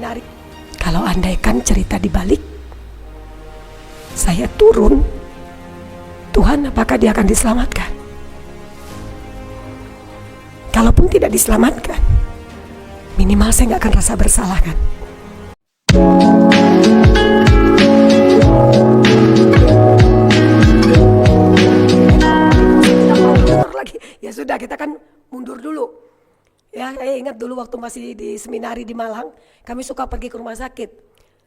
Menarik. Kalau andaikan cerita dibalik, saya turun, Tuhan apakah dia akan diselamatkan? Kalaupun tidak diselamatkan, minimal saya nggak akan rasa bersalah kan? Ya sudah, kita kan mundur dulu. Ya, saya ingat dulu waktu masih di seminari di Malang, kami suka pergi ke rumah sakit.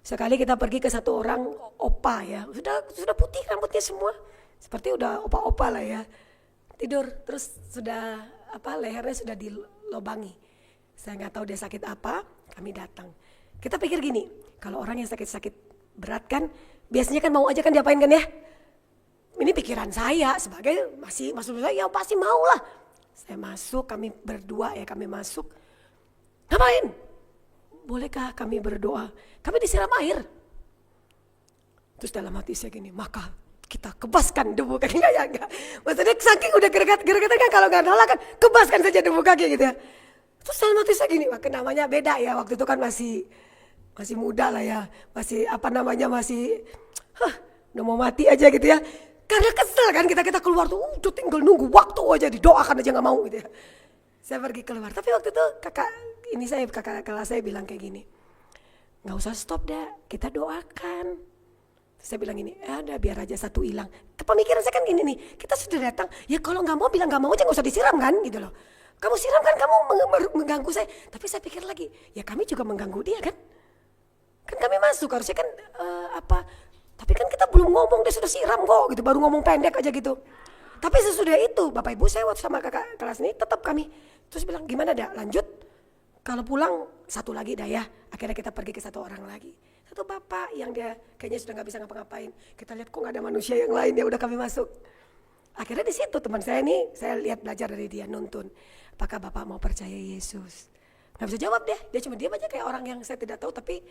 Sekali kita pergi ke satu orang opa ya, sudah putih rambutnya semua, seperti udah opa-opa lah ya. Tidur, terus sudah lehernya sudah dilobangi. Saya nggak tahu dia sakit apa, kami datang. Kita pikir gini, kalau orang yang sakit-sakit berat kan, biasanya kan mau aja kan diapain kan ya? Ini pikiran saya sebagai maksud saya ya pasti mau lah. Saya masuk, kami berdua ya, kami masuk. Ngapain? Bolehkah kami berdoa? Kami disiram air. Terus dalam hati saya gini, maka kita kebaskan debu kaki. Enggak. Maksudnya saking udah gereget-geregetan kan, kalau nggak nolak kan, kebaskan saja debu kaki gitu ya. Terus dalam hati saya gini, maka namanya beda ya, waktu itu kan masih muda lah ya. Masih udah mau mati aja gitu ya. Karena kesel kan kita keluar tuh, udah tinggal nunggu waktu aja, didoakan aja nggak mau gitu ya. Saya pergi keluar, tapi waktu itu kakak kelas saya bilang kayak gini, nggak usah stop dah, kita doakan. Saya bilang gini, udah biar aja satu hilang. Pemikiran saya kan gini nih, kita sudah datang, ya kalau nggak mau bilang nggak mau aja, nggak usah disiram kan gitu loh. Kamu siram kan, kamu mengganggu saya. Tapi saya pikir lagi, ya kami juga mengganggu dia kan. Kan kami masuk, harusnya kan tapi kan kita belum ngomong, dia sudah siram kok gitu, baru ngomong pendek aja gitu. Tapi sesudah itu, Bapak Ibu saya waktu sama kakak kelas ini tetap kami terus bilang, gimana dah lanjut? Kalau pulang satu lagi dah ya. Akhirnya kita pergi ke satu orang lagi. Satu bapak yang dia kayaknya sudah gak bisa ngapa-ngapain. Kita lihat kok gak ada manusia yang lain, ya udah kami masuk. Akhirnya di situ teman saya ini, saya lihat belajar dari dia, nuntun. Apakah Bapak mau percaya Yesus? Gak bisa jawab deh, dia cuma diam aja kayak orang yang saya tidak tahu tapi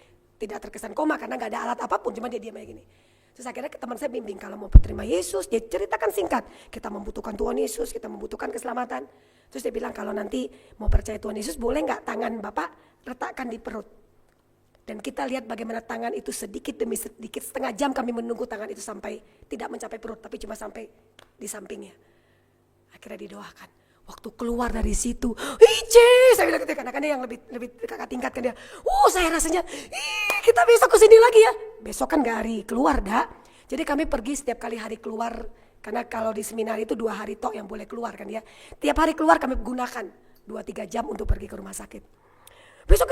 tidak terkesan koma karena gak ada alat apapun, cuma dia diam aja gini. Terus akhirnya teman saya bimbing, kalau mau terima Yesus, dia ceritakan singkat, kita membutuhkan Tuhan Yesus, kita membutuhkan keselamatan. Terus dia bilang kalau nanti mau percaya Tuhan Yesus, boleh gak tangan Bapak letakkan di perut? Dan kita lihat bagaimana tangan itu sedikit demi sedikit, setengah jam kami menunggu tangan itu sampai tidak mencapai perut, tapi cuma sampai di sampingnya. Akhirnya didoakan. Waktu keluar dari situ, Ice, saya bilang gitu karena yang lebih kakak tingkat kan dia. Saya rasanya, kita besok kesini lagi ya. Besok kan gak hari keluar dah. Jadi kami pergi setiap kali hari keluar, karena kalau di seminar itu 2 hari tok yang boleh keluar kan ya. Tiap hari keluar kami gunakan 2-3 jam untuk pergi ke rumah sakit. Besok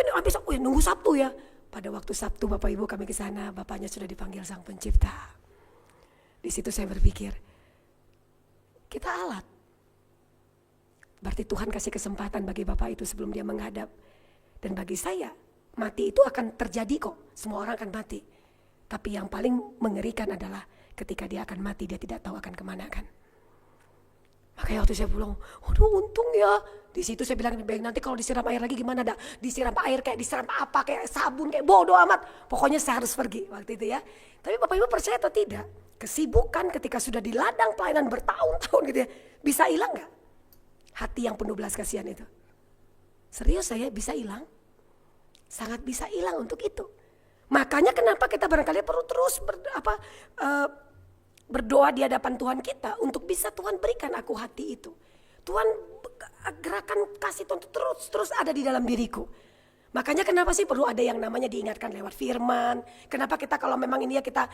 nunggu Sabtu ya. Pada waktu Sabtu Bapak Ibu kami ke sana, bapaknya sudah dipanggil Sang Pencipta. Di situ saya berpikir, kita alat. Berarti Tuhan kasih kesempatan bagi Bapak itu sebelum dia menghadap. Dan bagi saya, mati itu akan terjadi kok. Semua orang akan mati. Tapi yang paling mengerikan adalah ketika dia akan mati, dia tidak tahu akan kemana kan. Makanya waktu saya bilang, untung ya. Di situ saya bilang, nanti kalau disiram air lagi gimana dak? Disiram air kayak disiram apa, kayak sabun, kayak bodoh amat. Pokoknya saya harus pergi waktu itu ya. Tapi Bapak Ibu percaya atau tidak? Kesibukan ketika sudah di ladang pelayanan bertahun-tahun gitu ya. Bisa hilang gak? Hati yang penuh belas kasihan itu. Serius saya bisa hilang. Sangat bisa hilang untuk itu. Makanya kenapa kita barangkali perlu terus berdoa di hadapan Tuhan kita. Untuk bisa Tuhan berikan aku hati itu. Tuhan gerakan kasih Tuhan terus ada di dalam diriku. Makanya kenapa sih perlu ada yang namanya diingatkan lewat firman. Kenapa kita kalau memang ini ya kita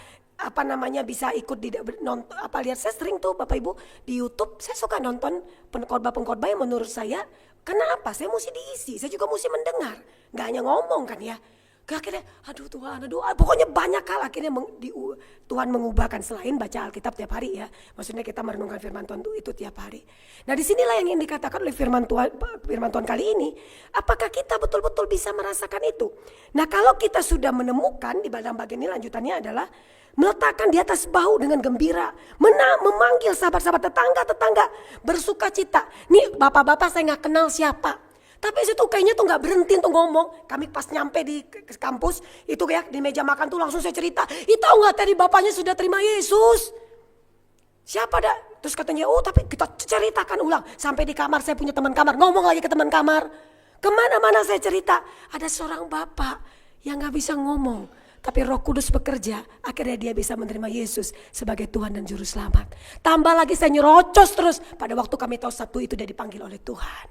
bisa ikut lihat. Saya sering tuh Bapak Ibu di YouTube, saya suka nonton pengkhotbah yang menurut saya, karena apa? Saya mesti diisi, saya juga mesti mendengar. Gak hanya ngomong kan ya. Akhirnya aduh Tuhan, pokoknya banyak hal akhirnya Tuhan mengubahkan selain baca Alkitab tiap hari ya. Maksudnya kita merenungkan firman Tuhan itu tiap hari. Nah disinilah yang ingin dikatakan oleh firman Tuhan kali ini. Apakah kita betul-betul bisa merasakan itu? Nah kalau kita sudah menemukan di dalam bagian ini lanjutannya adalah meletakkan di atas bahu dengan gembira. Memanggil sahabat-sahabat tetangga bersuka cita. Nih bapak-bapak saya gak kenal siapa. Tapi situ kayaknya tuh gak berhenti untuk ngomong. Kami pas nyampe di kampus itu ya di meja makan tuh langsung saya cerita. Tahu gak tadi bapaknya sudah terima Yesus? Siapa dah? Terus katanya tapi kita ceritakan ulang. Sampai di kamar saya punya teman kamar. Ngomong lagi ke teman kamar. Kemana-mana saya cerita. Ada seorang bapak yang gak bisa ngomong. Tapi Roh Kudus bekerja, akhirnya dia bisa menerima Yesus sebagai Tuhan dan Juru Selamat. Tambah lagi saya nyerocos terus, pada waktu kami tahu Sabtu itu dia dipanggil oleh Tuhan.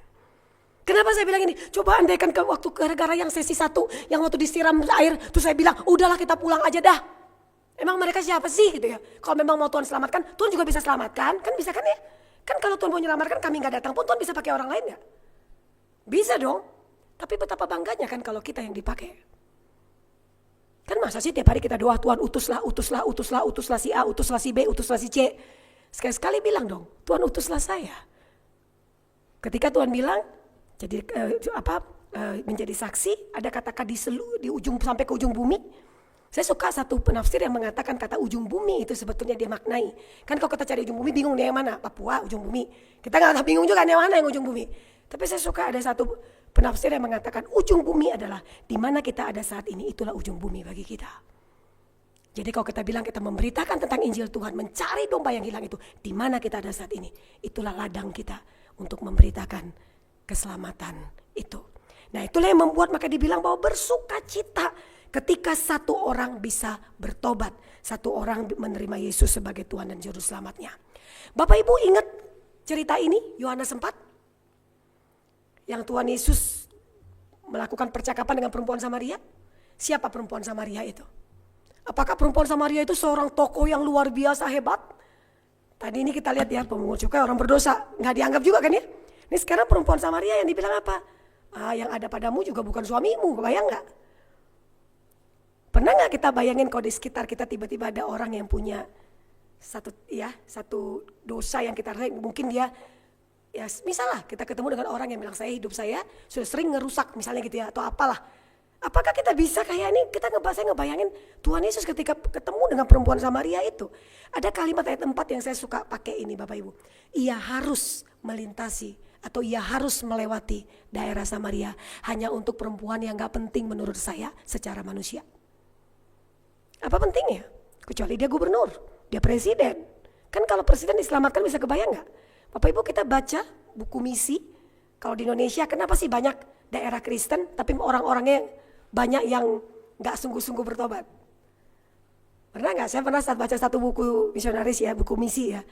Kenapa saya bilang ini? Coba andaikan ke waktu gara-gara yang sesi 1, yang waktu disiram air, terus saya bilang, udahlah kita pulang aja dah. Emang mereka siapa sih gitu ya? Kalau memang mau Tuhan selamatkan, Tuhan juga bisa selamatkan, kan bisa kan ya? Kan kalau Tuhan mau menyelamatkan kami gak datang pun Tuhan bisa pakai orang lain gak? Bisa dong. Tapi betapa bangganya kan kalau kita yang dipakai. Kan masa sih tiap hari kita doa, Tuhan utuslah si A, utuslah si B, utuslah si C. Sekali-sekali bilang dong, Tuhan utuslah saya. Ketika Tuhan bilang, jadi menjadi saksi, ada kata-kata di ujung sampai ke ujung bumi. Saya suka satu penafsir yang mengatakan kata ujung bumi itu sebetulnya dia maknai. Kan kalau kita cari ujung bumi bingung dia yang mana, Papua ujung bumi. Kita nggak bingung juga yang mana yang ujung bumi. Tapi saya suka ada satu penafsir yang mengatakan ujung bumi adalah di mana kita ada saat ini, itulah ujung bumi bagi kita. Jadi kalau kita bilang kita memberitakan tentang Injil Tuhan, mencari domba yang hilang itu, di mana kita ada saat ini, itulah ladang kita untuk memberitakan keselamatan itu. Nah itulah yang membuat maka dibilang bahwa bersukacita ketika satu orang bisa bertobat, satu orang menerima Yesus sebagai Tuhan dan Juru Selamatnya. Bapak Ibu ingat cerita ini, Yohanes 4? Yang Tuhan Yesus melakukan percakapan dengan perempuan Samaria. Siapa perempuan Samaria itu? Apakah perempuan Samaria itu seorang tokoh yang luar biasa hebat? Tadi ini kita lihat ya, pemungut cukai orang berdosa, nggak dianggap juga kan ya? Ini sekarang perempuan Samaria yang dibilang apa? Yang ada padamu juga bukan suamimu, bayang nggak? Pernah nggak kita bayangin kalau di sekitar kita tiba-tiba ada orang yang punya satu dosa yang kita rasa mungkin dia, ya misalnya kita ketemu dengan orang yang bilang hidup saya sudah sering ngerusak misalnya gitu ya, atau apalah. Apakah kita bisa kayak ini, saya ngebayangin Tuhan Yesus ketika ketemu dengan perempuan Samaria itu. Ada kalimat ayat 4 yang saya suka pakai ini Bapak Ibu. Ia harus melintasi atau ia harus melewati daerah Samaria hanya untuk perempuan yang gak penting menurut saya secara manusia. Apa pentingnya? Kecuali dia gubernur, dia presiden. Kan kalau presiden diselamatkan bisa kebayang gak? Bapak Ibu kita baca buku misi, kalau di Indonesia kenapa sih banyak daerah Kristen tapi orang-orangnya banyak yang gak sungguh-sungguh bertobat? Pernah gak? Saya pernah baca satu buku misionaris ya, buku misi ya.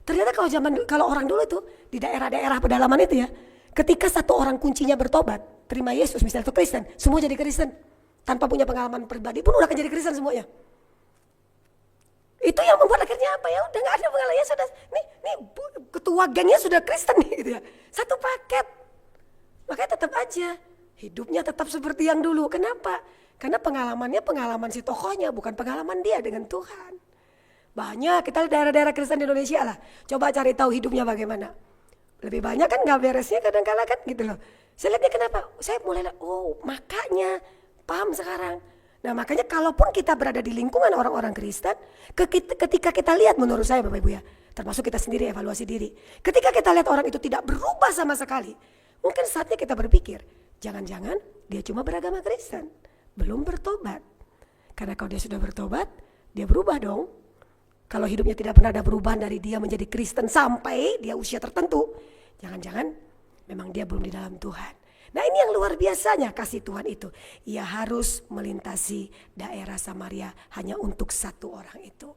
Ternyata kalau orang dulu itu di daerah-daerah pedalaman itu ya, ketika satu orang kuncinya bertobat, terima Yesus misalnya itu Kristen, semua jadi Kristen. Tanpa punya pengalaman pribadi pun udah akan jadi Kristen semuanya. Itu yang membuat akhirnya apa ya, udah gak ada pengalaman ya sudah, nih ketua gengnya sudah Kristen nih gitu ya. Satu paket. Makanya tetap aja hidupnya tetap seperti yang dulu. Kenapa? Karena pengalamannya pengalaman si tokohnya, bukan pengalaman dia dengan Tuhan. Banyak kita daerah-daerah Kristen di Indonesia lah. Coba cari tahu hidupnya bagaimana. Lebih banyak kan gak beresnya kadang-kadang kan gitu loh. Saya lihatnya kenapa? Saya mulai makanya paham sekarang. Nah makanya kalaupun kita berada di lingkungan orang-orang Kristen, ketika kita lihat menurut saya Bapak Ibu ya, termasuk kita sendiri evaluasi diri. Ketika kita lihat orang itu tidak berubah sama sekali, mungkin saatnya kita berpikir, jangan-jangan dia cuma beragama Kristen, belum bertobat. Karena kalau dia sudah bertobat, dia berubah dong. Kalau hidupnya tidak pernah ada perubahan dari dia menjadi Kristen sampai dia usia tertentu, jangan-jangan memang dia belum di dalam Tuhan. Nah ini yang luar biasanya kasih Tuhan itu. Ia harus melintasi daerah Samaria hanya untuk satu orang itu.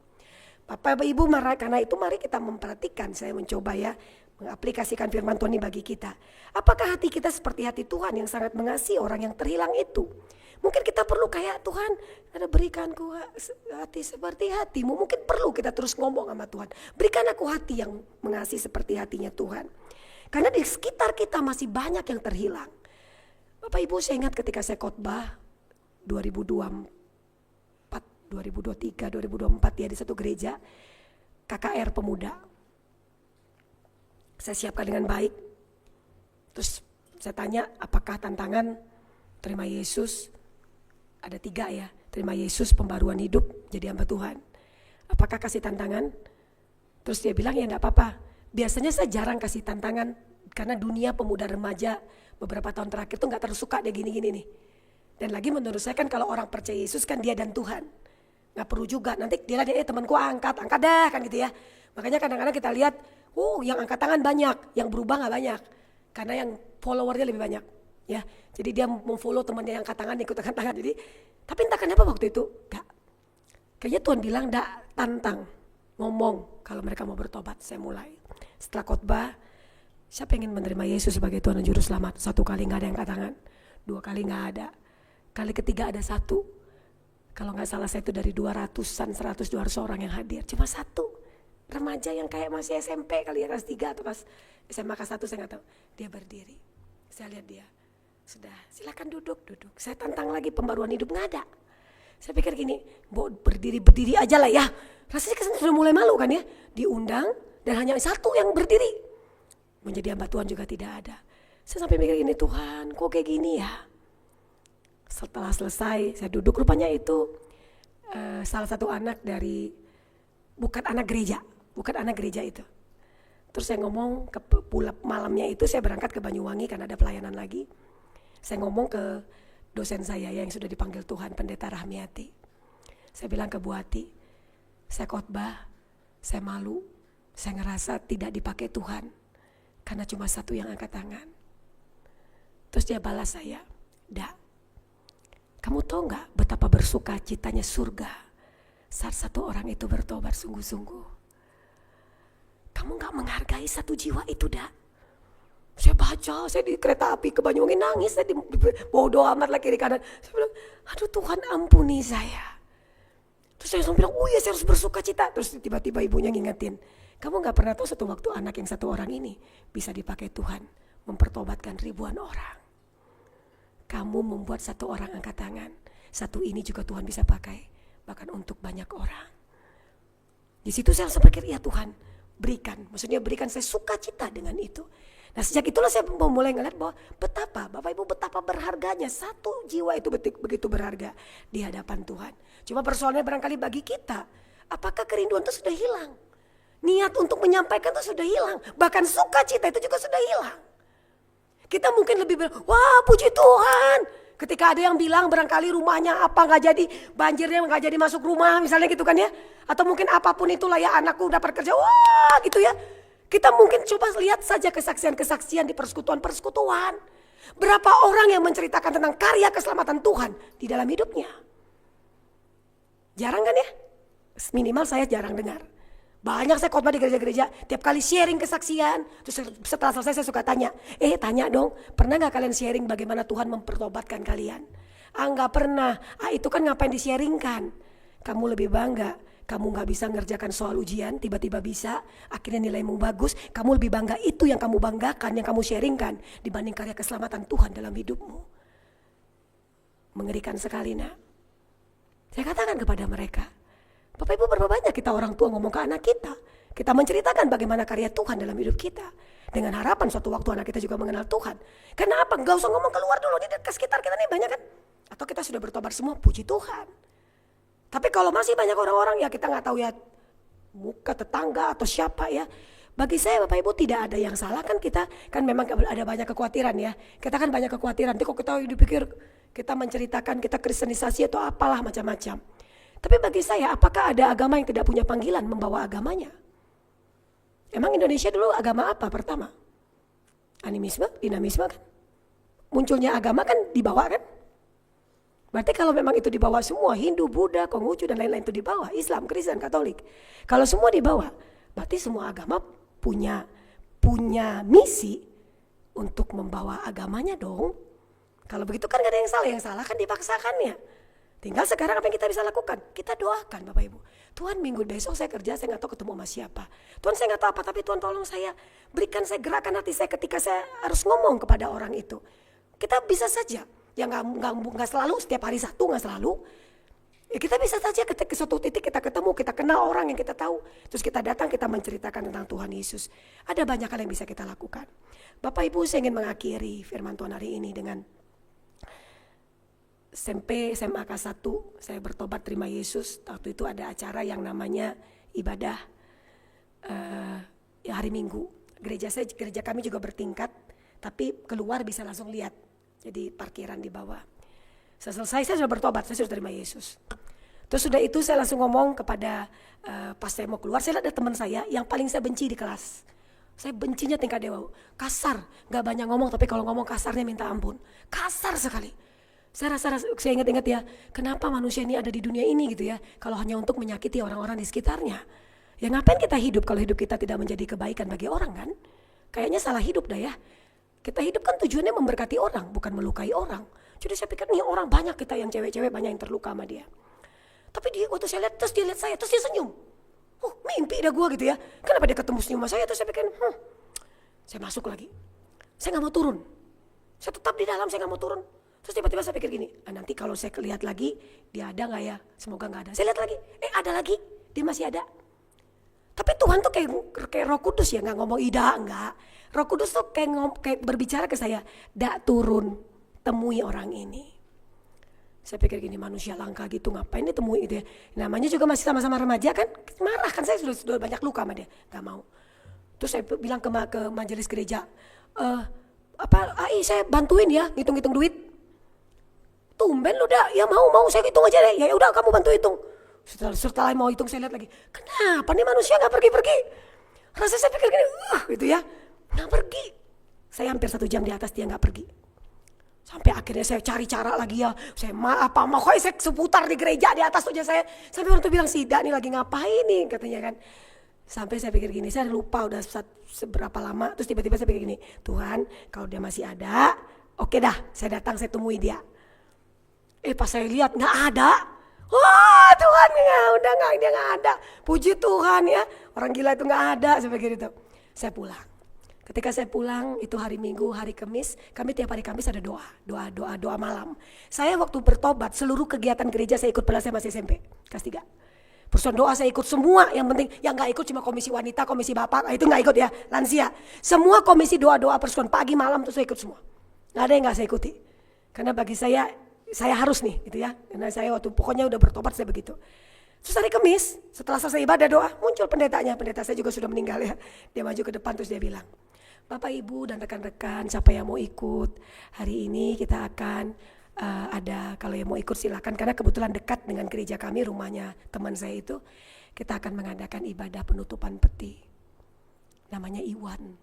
Bapak Ibu karena itu mari kita memperhatikan, saya mencoba ya mengaplikasikan firman Tuhan ini bagi kita. Apakah hati kita seperti hati Tuhan yang sangat mengasihi orang yang terhilang itu? Mungkin kita perlu kayak Tuhan, ada berikanku hati seperti hatimu. Mungkin perlu kita terus ngomong sama Tuhan. Berikan aku hati yang mengasihi seperti hatinya Tuhan. Karena di sekitar kita masih banyak yang terhilang. Bapak Ibu saya ingat ketika saya khotbah 2023, 2024 ya di satu gereja KKR pemuda. Saya siapkan dengan baik. Terus saya tanya apakah tantangan terima Yesus, ada 3 ya, terima Yesus pembaruan hidup jadi hamba Tuhan. Apakah kasih tantangan? Terus dia bilang ya enggak apa-apa. Biasanya saya jarang kasih tantangan karena dunia pemuda remaja beberapa tahun terakhir tuh gak tersuka dia gini-gini nih. Dan lagi menurut saya kan kalau orang percaya Yesus kan dia dan Tuhan. Gak perlu juga, nanti dia temanku angkat dah kan gitu ya. Makanya kadang-kadang kita lihat, yang angkat tangan banyak, yang berubah gak banyak. Karena yang followernya lebih banyak. Ya, jadi dia memfollow temannya yang angkat tangan, ikut angkat tangan. Jadi Tapi entah kenapa waktu itu kayaknya Tuhan bilang tantang, ngomong kalau mereka mau bertobat. Saya mulai setelah khotbah, siapa ingin menerima Yesus sebagai Tuhan dan Juru Selamat? 1 kali gak ada yang angkat tangan, 2 kali gak ada, kali ketiga ada 1. Kalau gak salah saya itu dari 200-an, 100-200 orang yang hadir, cuma 1 remaja yang kayak masih SMP kali ya, kelas 3 atau kelas SMA kelas 1, saya gak tahu. Dia berdiri, saya lihat dia, sudah silakan duduk. Saya tantang lagi pembaruan hidup, gak ada. Saya pikir gini, berdiri aja lah ya. Rasanya kesan sudah mulai malu kan ya, diundang dan hanya 1 yang berdiri. Menjadi hamba Tuhan juga tidak ada. Saya sampai mikir ini, Tuhan kok kayak gini ya. Setelah selesai saya duduk, rupanya itu salah satu anak dari, bukan anak gereja itu. Terus saya ngomong ke malamnya itu saya berangkat ke Banyuwangi karena ada pelayanan lagi. Saya ngomong ke dosen saya yang sudah dipanggil Tuhan, Pendeta Rahmiati. Saya bilang ke Bu Ati, saya khotbah, saya malu, saya ngerasa tidak dipakai Tuhan karena cuma 1 yang angkat tangan. Terus dia balas saya, kamu tahu gak betapa bersuka citanya surga saat 1 orang itu bertobat sungguh-sungguh. Kamu gak menghargai 1 jiwa itu, Saya baca, saya di kereta api ke Banyuwangi nangis, saya bawa doa amat lah kiri kanan. Saya bilang, aduh Tuhan ampuni saya. Terus saya langsung bilang, oh ya saya harus bersuka cita. Terus tiba-tiba ibunya ngingetin, kamu gak pernah tahu satu waktu anak yang 1 orang ini bisa dipakai Tuhan mempertobatkan ribuan orang. Kamu membuat 1 orang angkat tangan, 1 ini juga Tuhan bisa pakai, bahkan untuk banyak orang. Di situ saya langsung pikir, ya Tuhan berikan, maksudnya berikan saya sukacita dengan itu. Nah sejak itulah saya mulai ngeliat bahwa betapa Bapak Ibu, betapa berharganya 1 jiwa itu begitu berharga di hadapan Tuhan. Cuma persoalannya barangkali bagi kita, apakah kerinduan itu sudah hilang? Niat untuk menyampaikan itu sudah hilang, bahkan sukacita itu juga sudah hilang. Kita mungkin lebih bilang, wah puji Tuhan. Ketika ada yang bilang barangkali rumahnya apa gak jadi, banjirnya gak jadi masuk rumah misalnya gitu kan ya. Atau mungkin apapun itulah ya, anakku dapat kerja, wah gitu ya. Kita mungkin coba lihat saja kesaksian-kesaksian di persekutuan-persekutuan. Berapa orang yang menceritakan tentang karya keselamatan Tuhan di dalam hidupnya. Jarang kan ya? Minimal saya jarang dengar. Banyak saya khotbah di gereja-gereja, tiap kali sharing kesaksian, terus setelah selesai saya suka tanya dong, pernah gak kalian sharing bagaimana Tuhan mempertobatkan kalian? Gak pernah, itu kan ngapain di-sharingkan? Kamu lebih bangga, kamu gak bisa ngerjakan soal ujian, tiba-tiba bisa, akhirnya nilaimu bagus, kamu lebih bangga itu yang kamu banggakan, yang kamu sharingkan, dibanding karya keselamatan Tuhan dalam hidupmu. Mengerikan sekali nak. Saya katakan kepada mereka, Bapak Ibu berapa banyak kita orang tua ngomong ke anak kita. Kita menceritakan bagaimana karya Tuhan dalam hidup kita. Dengan harapan suatu waktu anak kita juga mengenal Tuhan. Kenapa? Gak usah ngomong keluar dulu, di dekat sekitar kita nih banyak kan. Atau kita sudah bertobat semua, puji Tuhan. Tapi kalau masih banyak orang-orang ya kita gak tahu ya muka tetangga atau siapa ya. Bagi saya Bapak Ibu tidak ada yang salah kan, kita kan memang ada banyak kekhawatiran ya. Kita kan banyak kekhawatiran, nanti kok kita dipikir kita menceritakan kita kristenisasi atau apalah macam-macam. Tapi bagi saya, apakah ada agama yang tidak punya panggilan membawa agamanya? Emang Indonesia dulu agama apa pertama? Animisme, dinamisme kan? Munculnya agama kan dibawa kan? Berarti kalau memang itu dibawa semua, Hindu, Buddha, Konghucu dan lain-lain itu dibawa, Islam, Kristen, Katolik. Kalau semua dibawa, berarti semua agama punya misi untuk membawa agamanya dong. Kalau begitu kan gak ada yang salah kan dipaksakannya. Tinggal sekarang apa yang kita bisa lakukan? Kita doakan Bapak Ibu. Tuhan minggu besok saya kerja, saya gak tahu ketemu sama siapa. Tuhan saya gak tahu apa, tapi Tuhan tolong saya, berikan saya gerakan hati saya ketika saya harus ngomong kepada orang itu. Kita bisa saja, ya gak selalu setiap hari Sabtu, gak selalu. Ya kita bisa saja ketika suatu titik kita ketemu, kita kenal orang yang kita tahu. Terus kita datang, kita menceritakan tentang Tuhan Yesus. Ada banyak hal yang bisa kita lakukan. Bapak Ibu, saya ingin mengakhiri firman Tuhan hari ini dengan SMP, SMA kelas 1, saya bertobat terima Yesus. Waktu itu ada acara yang namanya ibadah hari Minggu. Gereja kami juga bertingkat, tapi keluar bisa langsung lihat. Jadi parkiran di bawah. Selesai saya sudah bertobat, saya sudah terima Yesus. Terus sudah itu saya langsung ngomong kepada pas saya mau keluar, saya lihat ada teman saya yang paling saya benci di kelas. Saya bencinya tingkat dewa, kasar, gak banyak ngomong tapi kalau ngomong kasarnya minta ampun. Kasar sekali. Saya ingat-ingat ya, kenapa manusia ini ada di dunia ini gitu ya, kalau hanya untuk menyakiti orang-orang di sekitarnya. Ya ngapain kita hidup kalau hidup kita tidak menjadi kebaikan bagi orang kan? Kayaknya salah hidup dah ya. Kita hidup kan tujuannya memberkati orang, bukan melukai orang. Jadi saya pikir nih orang banyak kita yang cewek-cewek banyak yang terluka sama dia. Tapi dia waktu saya lihat, terus dia lihat saya, terus dia senyum. Oh mimpi dah gue gitu ya. Kenapa dia ketemu senyum sama saya, terus saya pikir, saya masuk lagi. Saya gak mau turun. Saya tetap di dalam, saya gak mau turun. Terus tiba-tiba saya pikir gini, nanti kalau saya lihat lagi, dia ada gak ya? Semoga gak ada. Saya lihat lagi, ada lagi, dia masih ada. Tapi Tuhan tuh kayak Roh Kudus ya, gak ngomong Ida, enggak. Roh Kudus tuh kayak berbicara ke saya, dak turun, temui orang ini. Saya pikir gini, manusia langka gitu ngapain ditemui gitu ya. Namanya juga masih sama-sama remaja kan, marah kan, saya sudah banyak luka sama dia, gak mau. Terus saya bilang ke majelis gereja, Ai saya bantuin ya, hitung-hitung duit. Tumben lu dah, ya mau saya hitung aja deh, ya udah kamu bantu hitung. Setelah mau hitung saya lihat lagi, kenapa nih manusia gak pergi-pergi? Rasanya saya pikir gini, gitu ya, gak pergi. Saya hampir 1 jam di atas dia gak pergi. Sampai akhirnya saya cari cara lagi ya. Saya pokoknya saya seputar di gereja di atas tuh aja saya. Sampai orang tuh bilang, si Ida nih lagi ngapain nih katanya kan. Sampai saya pikir gini, saya lupa udah seberapa lama. Terus tiba-tiba saya pikir gini, Tuhan kalau dia masih ada, oke dah saya datang saya temui dia. Pas saya lihat gak ada. Wah Tuhan dia gak ada. Puji Tuhan ya, orang gila itu gak ada. Saya pikir itu. Saya pulang. Ketika saya pulang itu hari Minggu, hari Kamis, kami tiap hari Kamis ada doa malam. Saya waktu bertobat seluruh kegiatan gereja saya ikut pada saya masih SMP, kelas 3. Persatuan doa saya ikut semua, yang penting yang gak ikut cuma komisi wanita, komisi bapak, itu gak ikut ya, lansia. Semua komisi doa-doa persatuan pagi malam itu saya ikut semua. Gak ada yang gak saya ikuti. Karena bagi saya harus nih gitu ya. Karena saya waktu pokoknya udah bertobat saya begitu. Terus hari Kamis setelah selesai ibadah doa muncul pendetanya, pendeta saya juga sudah meninggal ya. Dia maju ke depan terus dia bilang, Bapak Ibu dan rekan-rekan siapa yang mau ikut, hari ini kita akan ada, kalau yang mau ikut silakan, karena kebetulan dekat dengan gereja kami, rumahnya teman saya itu, kita akan mengadakan ibadah penutupan peti. Namanya Iwan,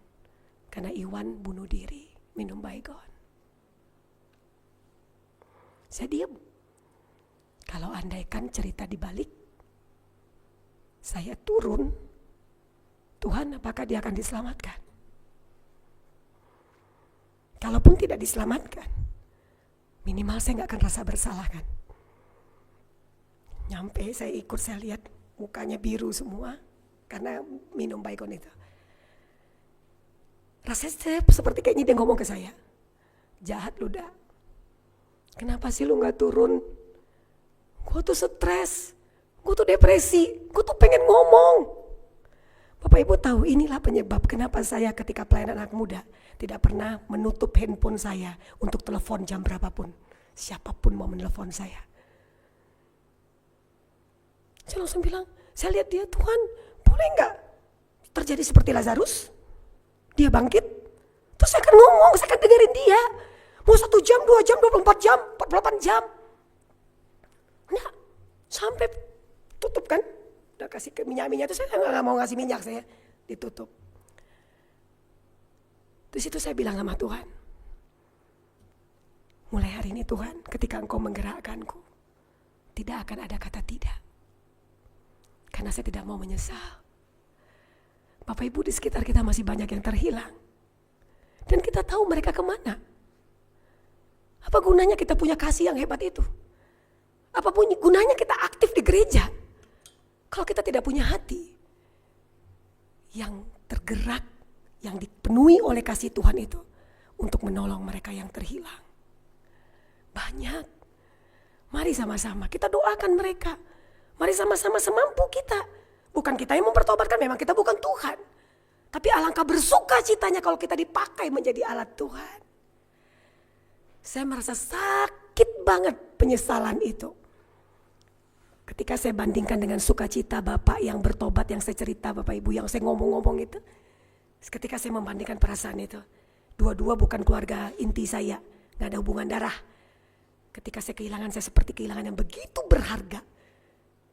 karena Iwan bunuh diri, minum baygon. Saya diam. Kalau andaikan cerita dibalik, saya turun, Tuhan apakah dia akan diselamatkan? Kalaupun tidak diselamatkan, minimal saya gak akan rasa bersalah kan. Nyampe saya ikut, saya lihat mukanya biru semua karena minum baygon itu. Rasanya seperti kayaknya dia ngomong ke saya, jahat lu dah. Kenapa sih lu gak turun? Gue tuh stres, gue tuh depresi, gue tuh pengen ngomong. Bapak Ibu tahu inilah penyebab kenapa saya ketika pelayanan anak muda tidak pernah menutup handphone saya untuk telepon jam berapapun. Siapapun mau menelpon saya. Saya langsung bilang, saya lihat dia, Tuhan boleh gak terjadi seperti Lazarus? Dia bangkit, terus saya akan ngomong, saya akan dengerin dia. Mau 1 jam, 2 jam, 24 jam, 48 jam. Nah, sampai tutup kan. Udah kasih ke minyak-minyak itu saya gak mau ngasih minyak, saya ditutup. Terus itu saya bilang sama Tuhan, mulai hari ini Tuhan ketika Engkau menggerakkanku, tidak akan ada kata tidak. Karena saya tidak mau menyesal. Bapak Ibu di sekitar kita masih banyak yang terhilang. Dan kita tahu mereka kemana. Apa gunanya kita punya kasih yang hebat itu? Apa gunanya kita aktif di gereja? Kalau kita tidak punya hati yang tergerak, yang dipenuhi oleh kasih Tuhan itu untuk menolong mereka yang terhilang. Banyak. Mari sama-sama kita doakan mereka. Mari sama-sama semampu kita. Bukan kita yang mempertobatkan, memang kita bukan Tuhan. Tapi alangkah bersuka citanya kalau kita dipakai menjadi alat Tuhan. Saya merasa sakit banget penyesalan itu. Ketika saya bandingkan dengan sukacita Bapak yang bertobat, yang saya cerita Bapak Ibu, yang saya ngomong-ngomong itu. Ketika saya membandingkan perasaan itu. Dua-dua bukan keluarga inti saya, gak ada hubungan darah. Ketika saya kehilangan, saya seperti kehilangan yang begitu berharga.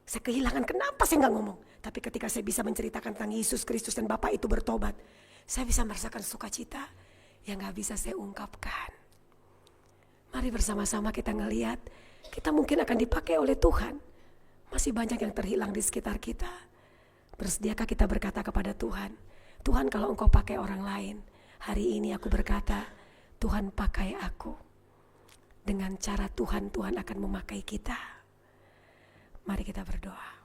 Saya kehilangan, kenapa saya gak ngomong? Tapi ketika saya bisa menceritakan tentang Yesus Kristus dan Bapak itu bertobat, saya bisa merasakan sukacita yang gak bisa saya ungkapkan. Mari bersama-sama kita ngelihat, kita mungkin akan dipakai oleh Tuhan. Masih banyak yang terhilang di sekitar kita. Bersediakah kita berkata kepada Tuhan, Tuhan kalau Engkau pakai orang lain, hari ini aku berkata, Tuhan pakai aku. Dengan cara Tuhan akan memakai kita. Mari kita berdoa.